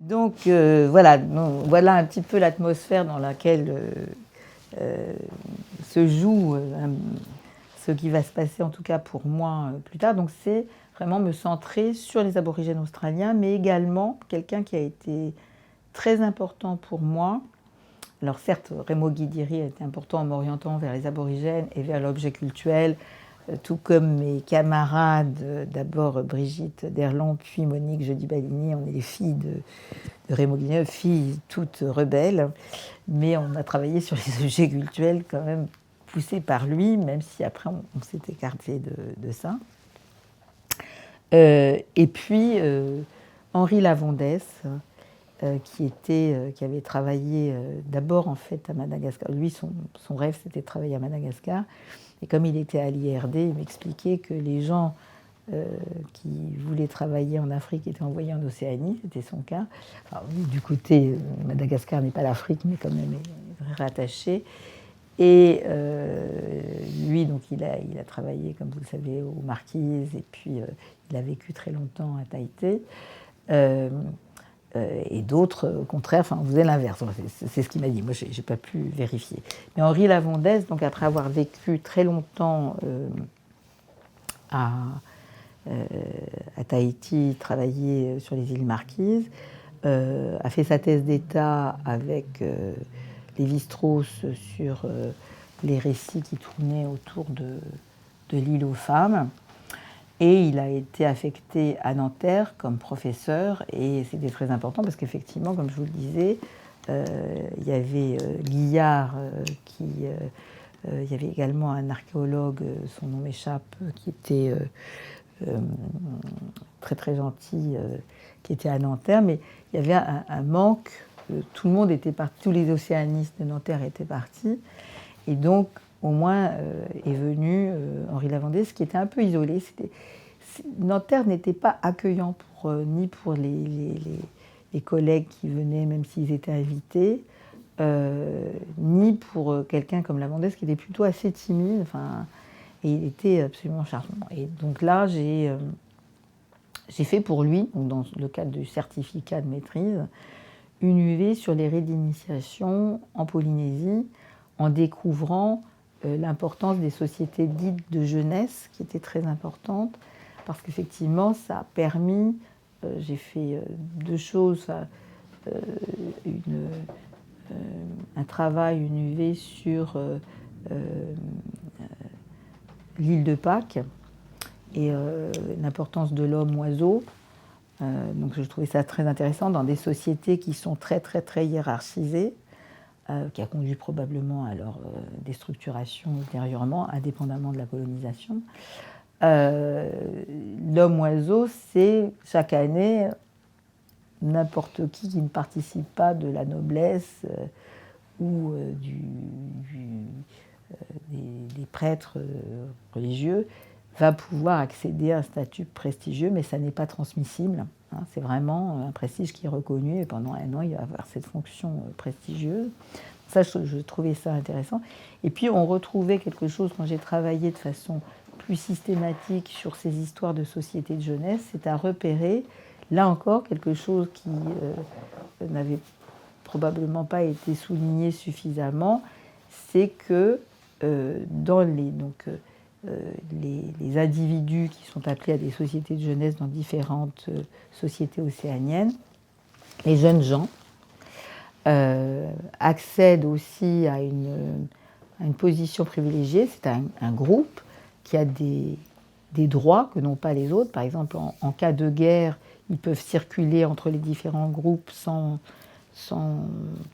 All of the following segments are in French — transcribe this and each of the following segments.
Donc voilà, voilà un petit peu l'atmosphère dans laquelle se joue ce qui va se passer, en tout cas pour moi, plus tard. Donc c'est vraiment me centrer sur les aborigènes australiens, mais également quelqu'un qui a été très important pour moi. Alors certes, Remo Guidiri a été important en m'orientant vers les aborigènes et vers l'objet cultuel, tout comme mes camarades, d'abord Brigitte Derlon, puis Monique Jeudi-Balini. On est les filles de Remo Guidiri, filles toutes rebelles, mais on a travaillé sur les objets cultuels quand même poussés par lui, même si après on s'est écarté de ça. Et puis Henri Lavondès, qui avait travaillé d'abord en fait à Madagascar. Lui, son rêve, c'était de travailler à Madagascar. Et comme il était à l'IRD, il m'expliquait que les gens qui voulaient travailler en Afrique étaient envoyés en Océanie, c'était son cas. Alors, du côté, Madagascar n'est pas l'Afrique, mais quand même est très rattaché. Et lui, donc, il a travaillé, comme vous le savez, aux Marquises, et puis il a vécu très longtemps à Tahiti. Et d'autres, au contraire, enfin, on faisait l'inverse. C'est ce qu'il m'a dit. Moi, je n'ai pas pu vérifier. Mais Henri Lavondès, donc, après avoir vécu très longtemps à Tahiti, travaillé sur les îles Marquises, a fait sa thèse d'État avec Lévi-Strauss sur les récits qui tournaient autour de l'île aux femmes. Et il a été affecté à Nanterre comme professeur, et c'était très important parce qu'effectivement, comme je vous le disais, il y avait Guillard, il y avait également un archéologue, son nom m'échappe, qui était très très gentil, qui était à Nanterre, mais il y avait un manque, tout le monde était parti, tous les océanistes de Nanterre étaient partis, et donc au moins est venu Henri Lavondès, qui était un peu isolé. Nanterre n'était pas accueillant ni pour les collègues qui venaient, même s'ils étaient invités, ni pour quelqu'un comme Lavondès, qui était plutôt assez timide, et il était absolument charmant. Et donc là, j'ai fait pour lui, dans le cadre du certificat de maîtrise, une UV sur les rites d'initiation en Polynésie, en découvrant l'importance des sociétés dites de jeunesse, qui étaient très importantes, parce qu'effectivement, ça a permis, j'ai fait deux choses, un travail, une UV sur l'île de Pâques et l'importance de l'homme-oiseau. Donc je trouvais ça très intéressant dans des sociétés qui sont très très très hiérarchisées, qui a conduit probablement à leur déstructuration ultérieurement, indépendamment de la colonisation. L'homme-oiseau, c'est chaque année n'importe qui ne participe pas de la noblesse ou des prêtres religieux va pouvoir accéder à un statut prestigieux, mais ça n'est pas transmissible. C'est vraiment un prestige qui est reconnu, et pendant un an, il va avoir cette fonction prestigieuse. Ça, je trouvais ça intéressant. Et puis, on retrouvait quelque chose, quand j'ai travaillé de façon plus systématique sur ces histoires de sociétés de jeunesse, c'est à repérer, là encore, quelque chose qui n'avait probablement pas été souligné suffisamment, c'est que dans les individus qui sont appelés à des sociétés de jeunesse dans différentes sociétés océaniennes, les jeunes gens accèdent aussi à une position privilégiée. C'est un groupe qui a des droits que n'ont pas les autres. Par exemple, en cas de guerre, ils peuvent circuler entre les différents groupes sans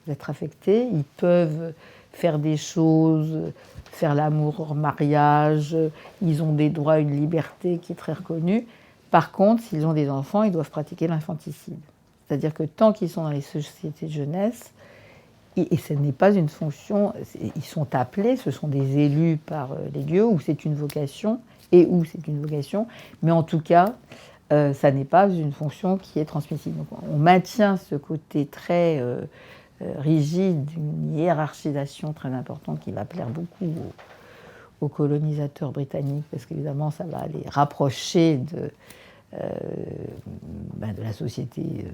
être affectés. Ils peuvent faire des choses, faire l'amour hors mariage. Ils ont des droits, une liberté qui est très reconnue. Par contre, s'ils ont des enfants, ils doivent pratiquer l'infanticide. C'est-à-dire que tant qu'ils sont dans les sociétés de jeunesse, et ce n'est pas une fonction, ils sont appelés, ce sont des élus par les dieux, ou c'est une vocation, ou c'est une vocation, mais en tout cas, ça n'est pas une fonction qui est transmissible. Donc, on maintient ce côté très rigide, une hiérarchisation très importante qui va plaire beaucoup aux colonisateurs britanniques, parce qu'évidemment, ça va les rapprocher de la société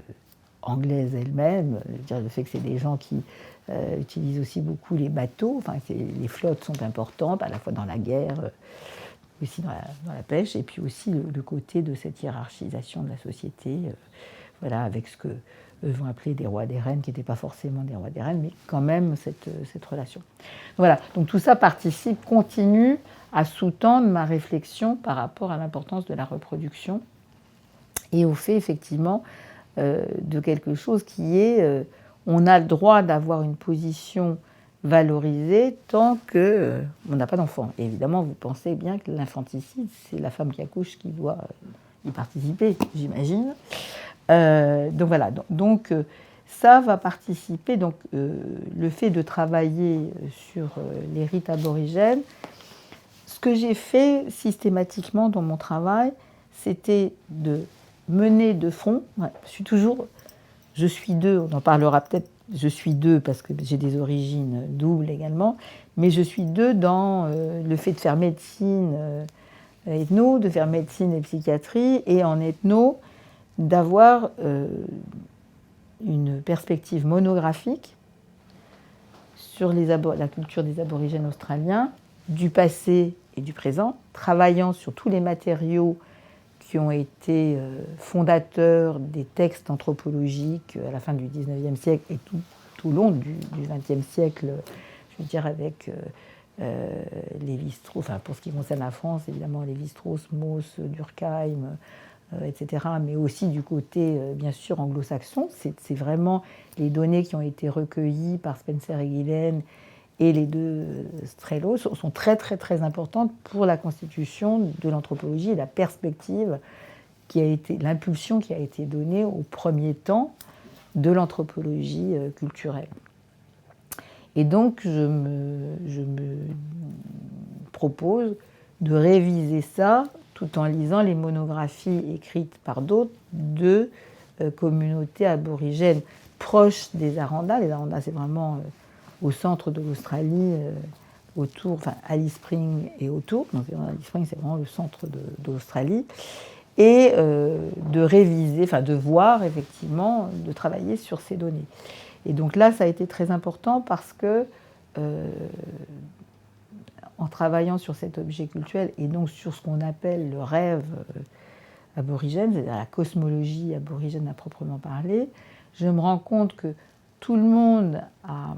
anglaise elle-même. Je veux dire, le fait que c'est des gens qui utilisent aussi beaucoup les bateaux, enfin, les flottes sont importantes, à la fois dans la guerre, aussi dans la pêche, et puis aussi le côté de cette hiérarchisation de la société, voilà, avec ce que eux vont appeler des rois, des reines, qui n'étaient pas forcément des rois, des reines, mais quand même cette relation. Voilà, donc tout ça continue à sous-tendre ma réflexion par rapport à l'importance de la reproduction et au fait, effectivement, de quelque chose qui est, on a le droit d'avoir une position valorisée tant qu'on n'a pas d'enfant. Et évidemment, vous pensez bien que l'infanticide, c'est la femme qui accouche qui doit y participer, j'imagine. Donc voilà, donc ça va participer, donc le fait de travailler sur les rites aborigènes. Ce que j'ai fait systématiquement dans mon travail, c'était de mener de front. Ouais, je suis deux, on en parlera peut-être, je suis deux parce que j'ai des origines doubles également, mais je suis deux dans le fait de faire médecine ethno, de faire médecine et psychiatrie, et en ethno, d'avoir une perspective monographique sur la culture des aborigènes australiens, du passé et du présent, travaillant sur tous les matériaux qui ont été fondateurs des textes anthropologiques à la fin du XIXe siècle et tout au long du XXe siècle, je veux dire avec Lévi-Strauss, enfin pour ce qui concerne la France, évidemment Lévi-Strauss, Mauss, Durkheim, etc., mais aussi du côté, bien sûr, anglo-saxon. C'est vraiment les données qui ont été recueillies par Spencer et Gillen et les deux Strello sont très, très, très importantes pour la constitution de l'anthropologie et la perspective l'impulsion qui a été donnée au premier temps de l'anthropologie culturelle. Et donc, je me propose de réviser ça tout en lisant les monographies écrites par d'autres de communautés aborigènes proches des Aranda. Les Aranda, c'est vraiment au centre de l'Australie, autour, enfin Alice Springs et autour. Donc Alice Springs, c'est vraiment le centre de l'Australie. Et de réviser, enfin de voir effectivement, de travailler sur ces données. Et donc là, ça a été très important parce que en travaillant sur cet objet cultuel et donc sur ce qu'on appelle le rêve aborigène, c'est-à-dire la cosmologie aborigène à proprement parler, je me rends compte que tout le monde a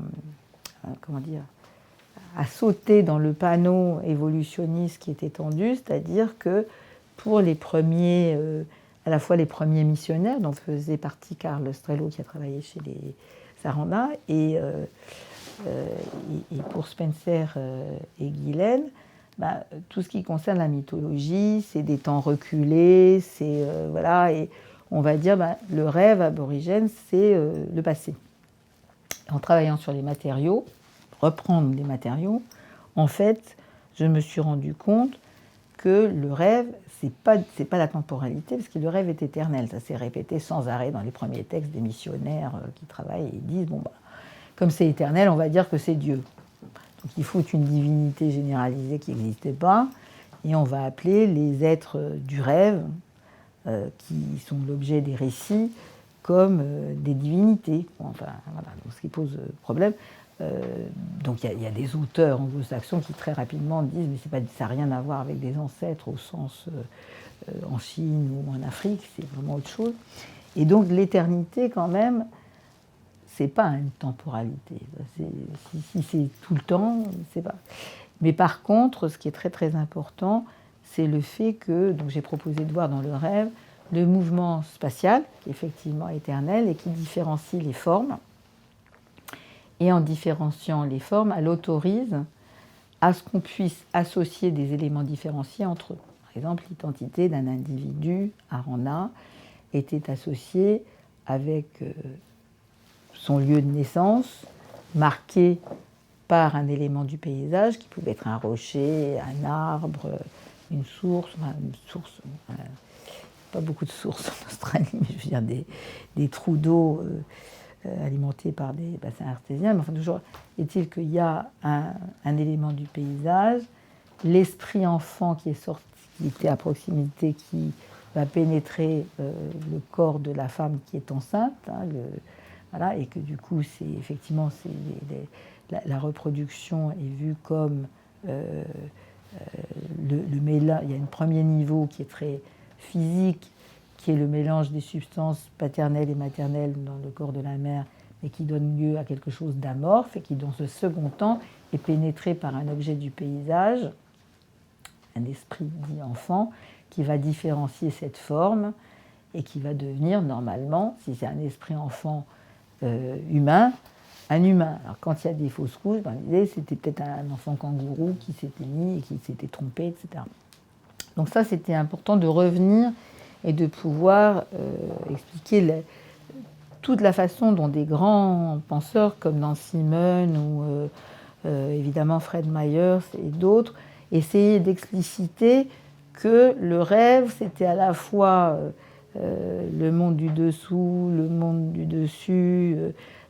sauté dans le panneau évolutionniste qui était tendu, c'est-à-dire que pour les premiers, à la fois les premiers missionnaires, dont faisait partie Carl Strello qui a travaillé chez les Saranda, et pour Spencer et Gillen, tout ce qui concerne la mythologie, c'est des temps reculés, c'est voilà, et on va dire le rêve aborigène, c'est le passé. En travaillant sur les matériaux, reprendre les matériaux, en fait, je me suis rendu compte que le rêve, c'est pas la temporalité, parce que le rêve est éternel. Ça s'est répété sans arrêt dans les premiers textes des missionnaires qui travaillent et disent comme c'est éternel, on va dire que c'est Dieu. Donc il faut une divinité généralisée qui n'existait pas, et on va appeler les êtres du rêve, qui sont l'objet des récits, comme des divinités. Enfin, voilà, donc ce qui pose problème. Donc il y a des auteurs anglo-saxons qui très rapidement disent mais ça n'a rien à voir avec des ancêtres au sens en Chine ou en Afrique, c'est vraiment autre chose. Et donc l'éternité quand même, c'est pas une temporalité. Si c'est tout le temps, c'est pas. Mais par contre, ce qui est très très important, c'est le fait que, donc j'ai proposé de voir dans le rêve, le mouvement spatial, qui est effectivement éternel et qui différencie les formes. Et en différenciant les formes, elle autorise à ce qu'on puisse associer des éléments différenciés entre eux. Par exemple, l'identité d'un individu, Aranda, était associée avec son lieu de naissance, marqué par un élément du paysage qui pouvait être un rocher, un arbre, une source, pas beaucoup de sources en Australie, mais je veux dire des trous d'eau alimentés par des bassins artésiens. Mais enfin, toujours est-il qu'il y a un élément du paysage, l'esprit enfant qui est sorti, qui était à proximité, qui va pénétrer le corps de la femme qui est enceinte, voilà, et que du coup, c'est effectivement, la reproduction est vue comme le mélange. Il y a un premier niveau qui est très physique, qui est le mélange des substances paternelles et maternelles dans le corps de la mère, mais qui donne lieu à quelque chose d'amorphe et qui, dans ce second temps, est pénétré par un objet du paysage, un esprit dit enfant, qui va différencier cette forme et qui va devenir, normalement, si c'est un esprit enfant humain, un humain. Alors quand il y a des fausses couches, l'idée c'était peut-être un enfant kangourou qui s'était mis et qui s'était trompé, etc. Donc ça, c'était important de revenir et de pouvoir expliquer toute la façon dont des grands penseurs comme Nancy Munn ou évidemment Fred Myers et d'autres essayaient d'expliciter que le rêve, c'était à la fois le monde du dessous, le monde du dessus,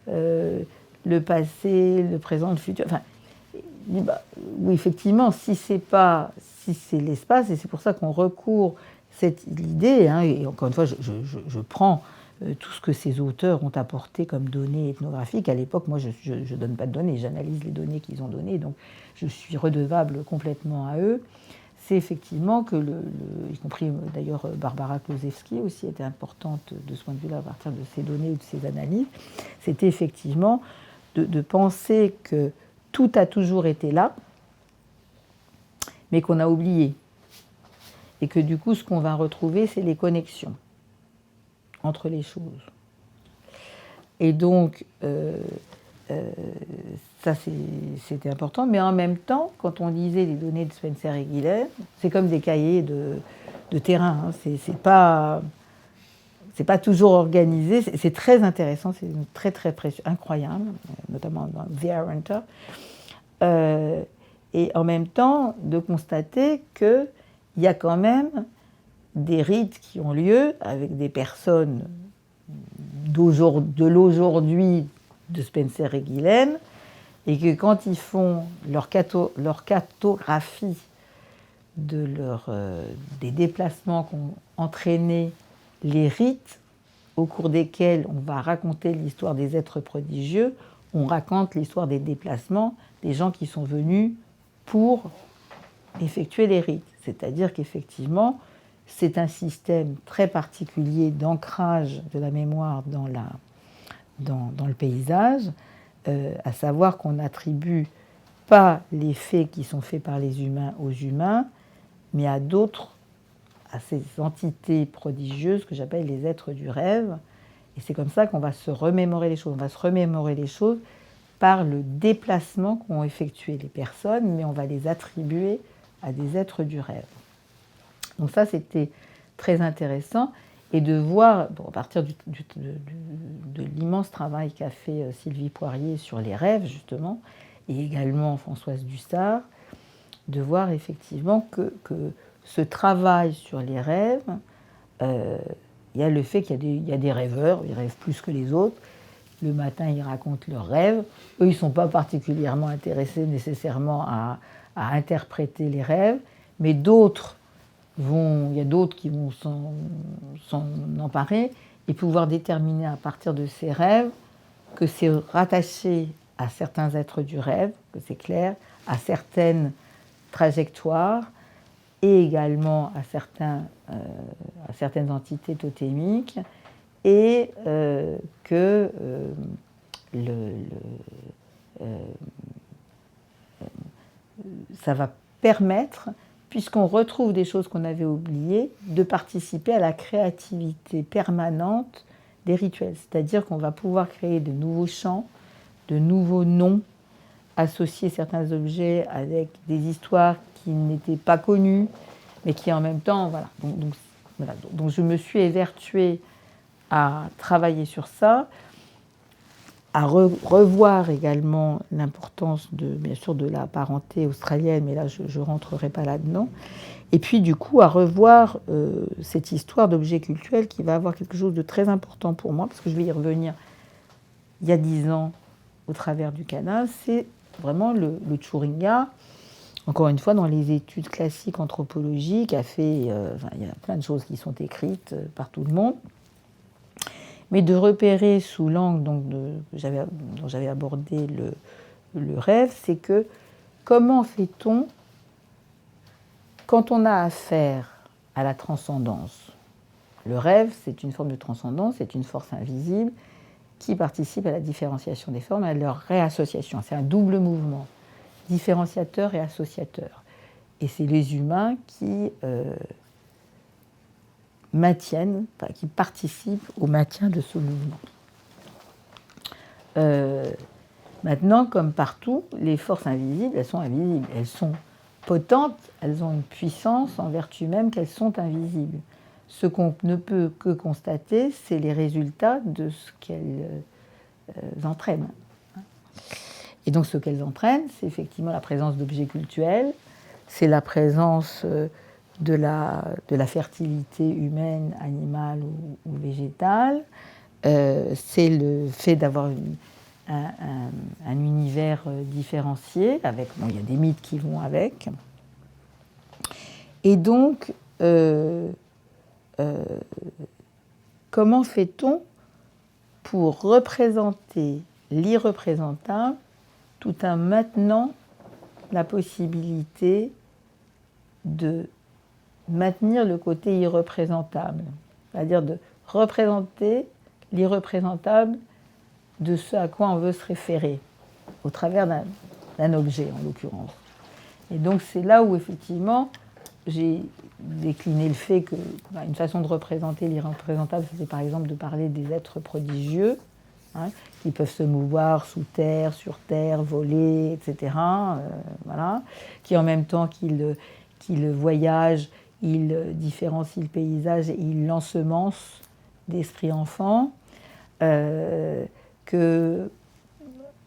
le passé, le présent, le futur. Enfin, oui, effectivement, si c'est l'espace, et c'est pour ça qu'on recourt l'idée, et encore une fois, je prends tout ce que ces auteurs ont apporté comme données ethnographiques. À l'époque, moi, je ne donne pas de données, j'analyse les données qu'ils ont données, donc je suis redevable complètement à eux. C'est effectivement que, y compris d'ailleurs Barbara Klosewski aussi était importante de ce point de vue-là, à partir de ces données ou de ces analyses, c'était effectivement de penser que tout a toujours été là, mais qu'on a oublié. Et que du coup, ce qu'on va retrouver, c'est les connexions entre les choses. Et donc, ça, c'était important. Mais en même temps, quand on lisait les données de Spencer et Guilhem, c'est comme des cahiers de terrain. C'est pas toujours organisé. C'est très intéressant. C'est très, très précieux, incroyable, notamment dans The Hunter. Et en même temps, de constater qu'il y a quand même des rites qui ont lieu avec des personnes de l'aujourd'hui de Spencer et Guilhem, et que quand ils font leur cartographie des déplacements qu'ont entraîné les rites au cours desquels on va raconter l'histoire des êtres prodigieux, on raconte l'histoire des déplacements des gens qui sont venus pour effectuer les rites. C'est-à-dire qu'effectivement, c'est un système très particulier d'ancrage de la mémoire dans le paysage, à savoir qu'on n'attribue pas les faits qui sont faits par les humains aux humains, mais à ces entités prodigieuses que j'appelle les êtres du rêve. Et c'est comme ça qu'on va se remémorer les choses. On va se remémorer les choses par le déplacement qu'ont effectué les personnes, mais on va les attribuer à des êtres du rêve. Donc ça, c'était très intéressant. Et de voir, à partir de l'immense travail qu'a fait Sylvie Poirier sur les rêves, justement, et également Françoise Dussart, de voir effectivement que ce travail sur les rêves, il y a le fait qu'il y a des rêveurs, ils rêvent plus que les autres. Le matin, ils racontent leurs rêves. Eux, ils ne sont pas particulièrement intéressés nécessairement à interpréter les rêves, mais il y a d'autres qui vont s'en emparer et pouvoir déterminer à partir de ces rêves que c'est rattaché à certains êtres du rêve, que c'est clair, à certaines trajectoires et également à certaines entités totémiques, et que ça va permettre, puisqu'on retrouve des choses qu'on avait oubliées, de participer à la créativité permanente des rituels. C'est-à-dire qu'on va pouvoir créer de nouveaux chants, de nouveaux noms, associer certains objets avec des histoires qui n'étaient pas connues, mais qui en même temps, voilà. Donc je me suis évertuée à travailler sur ça, revoir également l'importance bien sûr de la parenté australienne, mais là je ne rentrerai pas là-dedans. Et puis du coup à revoir cette histoire d'objet cultuel qui va avoir quelque chose de très important pour moi, parce que je vais y revenir il y a 10 ans au travers du canal, c'est vraiment le Tchouringa. Encore une fois, dans les études classiques anthropologiques, il y a plein de choses qui sont écrites par tout le monde. Mais de repérer sous l'angle dont j'avais abordé le rêve, c'est que comment fait-on quand on a affaire à la transcendance? Le rêve, c'est une forme de transcendance, c'est une force invisible qui participe à la différenciation des formes, à leur réassociation. C'est un double mouvement, différenciateur et associateur. Et c'est les humains qui qui participent au maintien de ce mouvement. Maintenant, comme partout, les forces invisibles, elles sont invisibles. Elles sont potentes, elles ont une puissance en vertu même qu'elles sont invisibles. Ce qu'on ne peut que constater, c'est les résultats de ce qu'elles entraînent. Et donc ce qu'elles entraînent, c'est effectivement la présence d'objets cultuels, c'est la présence de la fertilité humaine, animale ou végétale, c'est le fait d'avoir un univers différencié, il y a des mythes qui vont avec. Et donc, comment fait-on pour représenter l'irreprésentable tout en maintenant la possibilité de maintenir le côté irreprésentable, c'est-à-dire de représenter l'irreprésentable de ce à quoi on veut se référer, au travers d'un objet en l'occurrence. Et donc c'est là où effectivement j'ai décliné le fait qu'une façon de représenter l'irreprésentable, c'était par exemple de parler des êtres prodigieux, qui peuvent se mouvoir sous terre, sur terre, voler, etc. Voilà, qui en même temps qu'ils voyagent, ils différencient le paysage et ils l'ensemencent d'esprit enfant, que,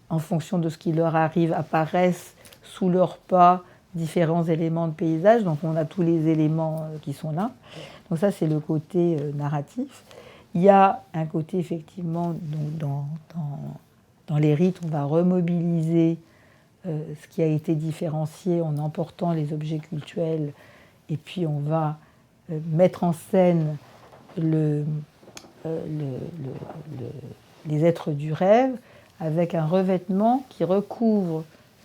en fonction de ce qui leur arrive, apparaissent sous leurs pas différents éléments de paysage. Donc on a tous les éléments qui sont là. Donc ça, c'est le côté narratif. Il y a un côté, effectivement, donc dans les rites, on va remobiliser ce qui a été différencié en emportant les objets cultuels, et puis on va mettre en scène les êtres du rêve avec un revêtement qui recouvre,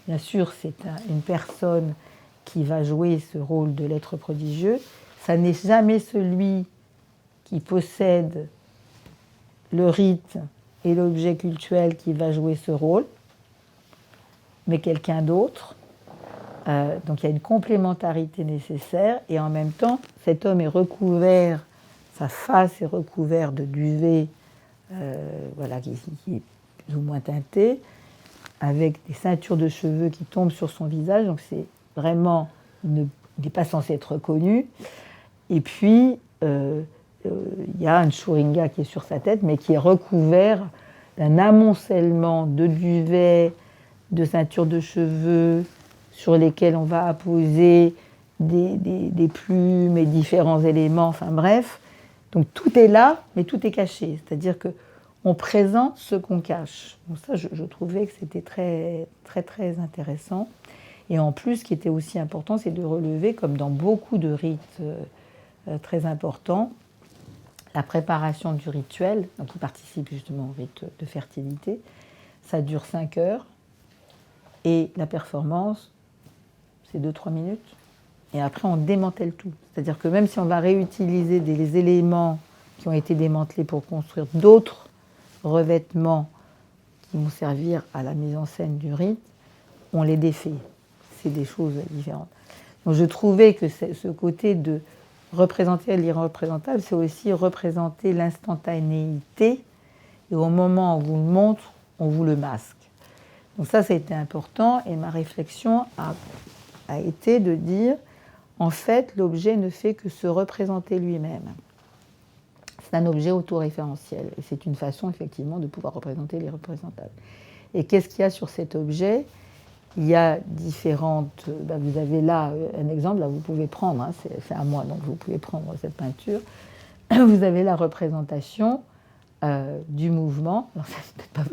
bien sûr, c'est une personne qui va jouer ce rôle de l'être prodigieux. Ça n'est jamais celui qui possède le rite et l'objet cultuel qui va jouer ce rôle, mais quelqu'un d'autre. Donc il y a une complémentarité nécessaire, et en même temps, cet homme est recouvert, sa face est recouverte de duvet, qui est plus ou moins teinté, avec des ceintures de cheveux qui tombent sur son visage, donc c'est vraiment, il n'est pas censé être reconnu. Et puis, il y a un Tchouringa qui est sur sa tête, mais qui est recouvert d'un amoncellement de duvets, de ceintures de cheveux, sur lesquels on va apposer des plumes et différents éléments, enfin bref. Donc tout est là, mais tout est caché. C'est-à-dire qu'on présente ce qu'on cache. Donc ça, je trouvais que c'était très, très, très intéressant. Et en plus, ce qui était aussi important, c'est de relever, comme dans beaucoup de rites très importants, la préparation du rituel, donc qui participe justement au rite de fertilité. Ça dure 5 heures. Et la performance, c'est 2-3 minutes. Et après, on démantèle tout. C'est-à-dire que même si on va réutiliser des éléments qui ont été démantelés pour construire d'autres revêtements qui vont servir à la mise en scène du rite, on les défait. C'est des choses différentes. Donc je trouvais que ce côté de représenter l'irreprésentable, c'est aussi représenter l'instantanéité. Et au moment où on vous le montre, on vous le masque. Donc ça a été important, et ma réflexion a été de dire, en fait, l'objet ne fait que se représenter lui-même. C'est un objet autoréférentiel. Et c'est une façon, effectivement, de pouvoir représenter les représentables. Et qu'est-ce qu'il y a sur cet objet? Il y a différentes... vous avez là un exemple, là vous pouvez prendre, hein, c'est à moi, donc vous pouvez prendre cette peinture. Vous avez la représentation du mouvement. Alors, pas,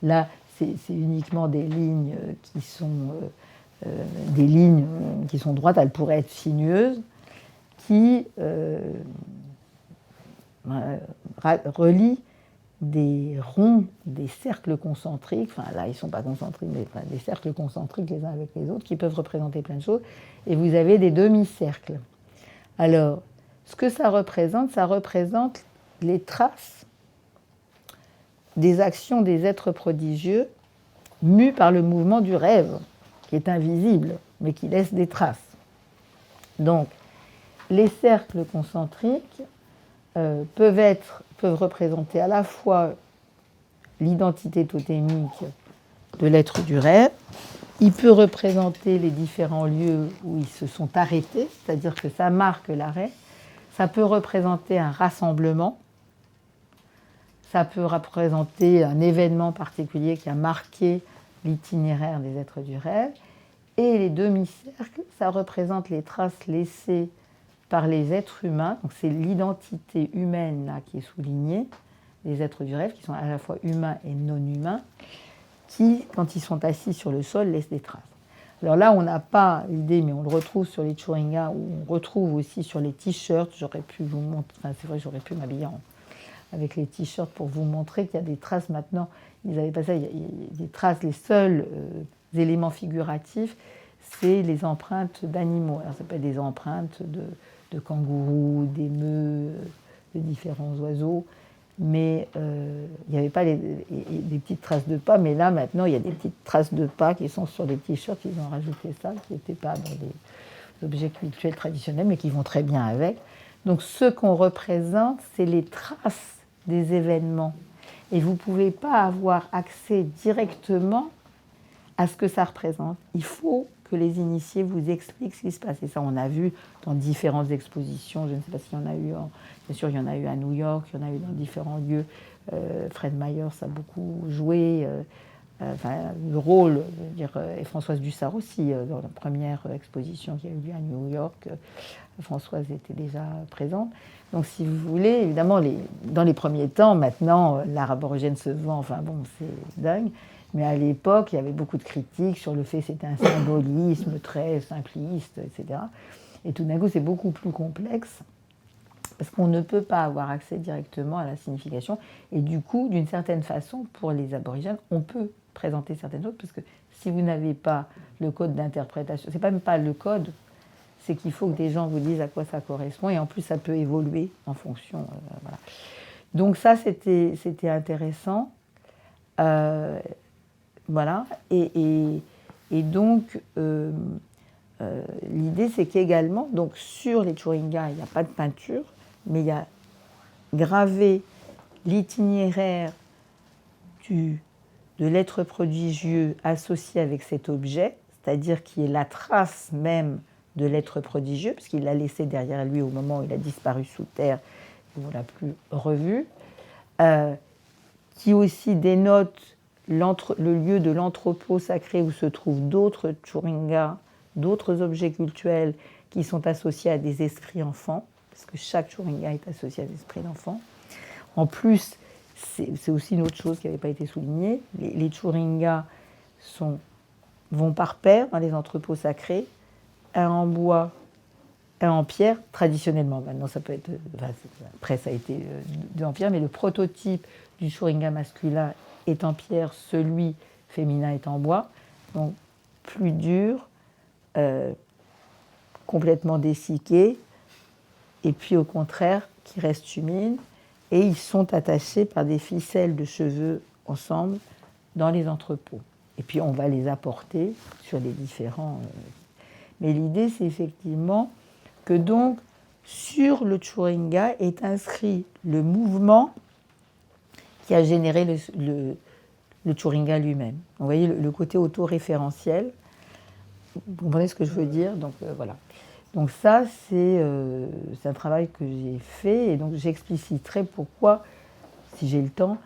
là, c'est uniquement des lignes qui sont droites, elles pourraient être sinueuses, qui relient des ronds, des cercles concentriques, enfin là ils ne sont pas concentriques, mais des cercles concentriques les uns avec les autres, qui peuvent représenter plein de choses, et vous avez des demi-cercles. Alors, ce que ça représente les traces des actions des êtres prodigieux mus par le mouvement du rêve, qui est invisible, mais qui laisse des traces. Donc, les cercles concentriques peuvent représenter à la fois l'identité totémique de l'être du rêve, il peut représenter les différents lieux où ils se sont arrêtés, c'est-à-dire que ça marque l'arrêt, ça peut représenter un rassemblement, ça peut représenter un événement particulier qui a marqué l'itinéraire des êtres du rêve, et les demi-cercles, ça représente les traces laissées par les êtres humains, donc c'est l'identité humaine là, qui est soulignée, les êtres du rêve, qui sont à la fois humains et non humains, qui, quand ils sont assis sur le sol, laissent des traces. Alors là, on n'a pas l'idée, mais on le retrouve sur les Churringa, ou on retrouve aussi sur les t-shirts. J'aurais pu vous montrer, enfin c'est vrai, j'aurais pu m'habiller avec les t-shirts pour vous montrer qu'il y a des traces maintenant. Ils n'avaient pas ça, il y a des traces, les seuls éléments figuratifs, c'est les empreintes d'animaux. Alors ça peut être des empreintes de kangourous, d'émeus, de différents oiseaux, mais il n'y avait pas des petites traces de pas, mais là maintenant il y a des petites traces de pas qui sont sur les t-shirts, ils ont rajouté ça, qui n'étaient pas dans les objets cultuels traditionnels, mais qui vont très bien avec. Donc ce qu'on représente, c'est les traces des événements. Et vous ne pouvez pas avoir accès directement à ce que ça représente. Il faut que les initiés vous expliquent ce qui se passe. Et ça, on a vu dans différentes expositions. Je ne sais pas s'il y en a eu, bien sûr, il y en a eu à New York, il y en a eu dans différents lieux. Fred Myers a beaucoup joué le rôle, je veux dire, et Françoise Dussart aussi, dans la première exposition qui a eu lieu à New York. Françoise était déjà présente. Donc, si vous voulez, évidemment, dans les premiers temps, maintenant, l'art aborigène se vend, enfin bon, c'est dingue. Mais à l'époque, il y avait beaucoup de critiques sur le fait que c'était un symbolisme très simpliste, etc. Et tout d'un coup, c'est beaucoup plus complexe, parce qu'on ne peut pas avoir accès directement à la signification. Et du coup, d'une certaine façon, pour les aborigènes, on peut présenter certaines choses, parce que si vous n'avez pas le code d'interprétation, c'est même pas le code, c'est qu'il faut que des gens vous disent à quoi ça correspond, et en plus, ça peut évoluer en fonction. Voilà. Donc ça, c'était intéressant. Voilà, et donc l'idée c'est qu'également, donc sur les Churringa, il n'y a pas de peinture, mais il y a gravé l'itinéraire de l'être prodigieux associé avec cet objet, c'est-à-dire qui est la trace même de l'être prodigieux, puisqu'il l'a laissé derrière lui au moment où il a disparu sous terre, et on ne l'a plus revu, qui aussi dénote le lieu de l'entrepôt sacré où se trouvent d'autres Churringa, d'autres objets cultuels qui sont associés à des esprits enfants, parce que chaque Churringa est associé à des esprits d'enfants. En plus, c'est aussi une autre chose qui n'avait pas été soulignée, les Churringa vont par paire dans les entrepôts sacrés, un en bois, un en pierre, traditionnellement. Maintenant, ça peut être... après, ça a été deux en pierre, mais le prototype du Churringa masculin est en pierre, celui féminin est en bois, donc plus dur, complètement dessicqué, et puis au contraire, qui reste humide, et ils sont attachés par des ficelles de cheveux ensemble dans les entrepôts. Et puis on va les apporter sur les différents... Mais l'idée, c'est effectivement que donc, sur le Churringa est inscrit le mouvement qui a généré le Churringa lui-même. Vous voyez le côté autoréférentiel. Vous comprenez ce que je veux dire? Donc voilà. Donc ça, c'est un travail que j'ai fait, et donc j'expliciterai pourquoi, si j'ai le temps,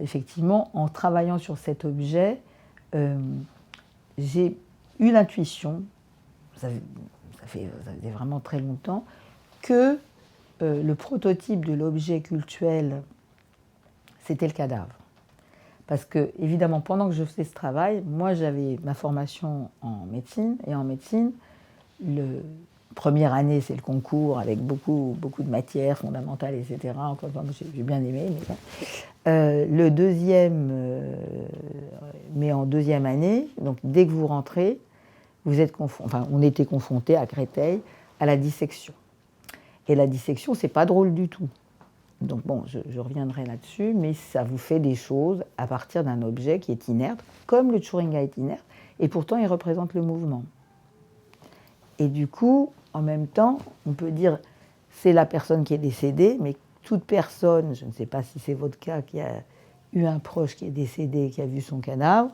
effectivement, en travaillant sur cet objet, j'ai eu l'intuition, ça fait vraiment très longtemps, que le prototype de l'objet cultuel, c'était le cadavre. Parce que, évidemment, pendant que je faisais ce travail, moi j'avais ma formation en médecine, et en médecine, première année, c'est le concours avec beaucoup de matières fondamentales, etc. Encore une fois, j'ai bien aimé. Le deuxième, mais en deuxième année, donc dès que vous rentrez, vous êtes on était confrontés à Créteil à la dissection. Et la dissection, c'est pas drôle du tout. Donc bon, je reviendrai là-dessus, mais ça vous fait des choses à partir d'un objet qui est inerte, comme le Tschurringa est inerte, et pourtant il représente le mouvement. Et du coup, en même temps, on peut dire c'est la personne qui est décédée, mais toute personne, je ne sais pas si c'est votre cas, qui a eu un proche qui est décédé, qui a vu son cadavre,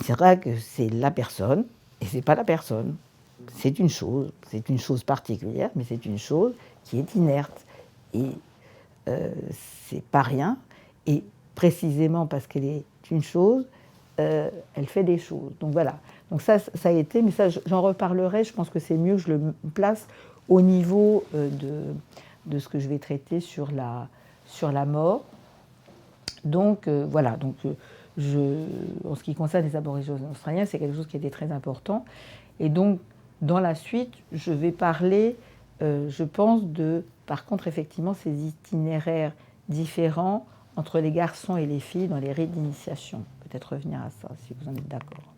dira que c'est la personne, et c'est pas la personne. C'est une chose particulière, mais c'est une chose qui est inerte. Et c'est pas rien, et précisément parce qu'elle est une chose, elle fait des choses. Donc voilà. Donc ça a été, mais ça j'en reparlerai, je pense que c'est mieux que je le place au niveau de ce que je vais traiter sur la mort. Donc voilà, donc, en ce qui concerne les aborigènes australiens, c'est quelque chose qui était très important. Et donc, dans la suite, je vais parler, je pense, par contre, effectivement, ces itinéraires différents entre les garçons et les filles dans les rites d'initiation. Peut-être revenir à ça, si vous en êtes d'accord.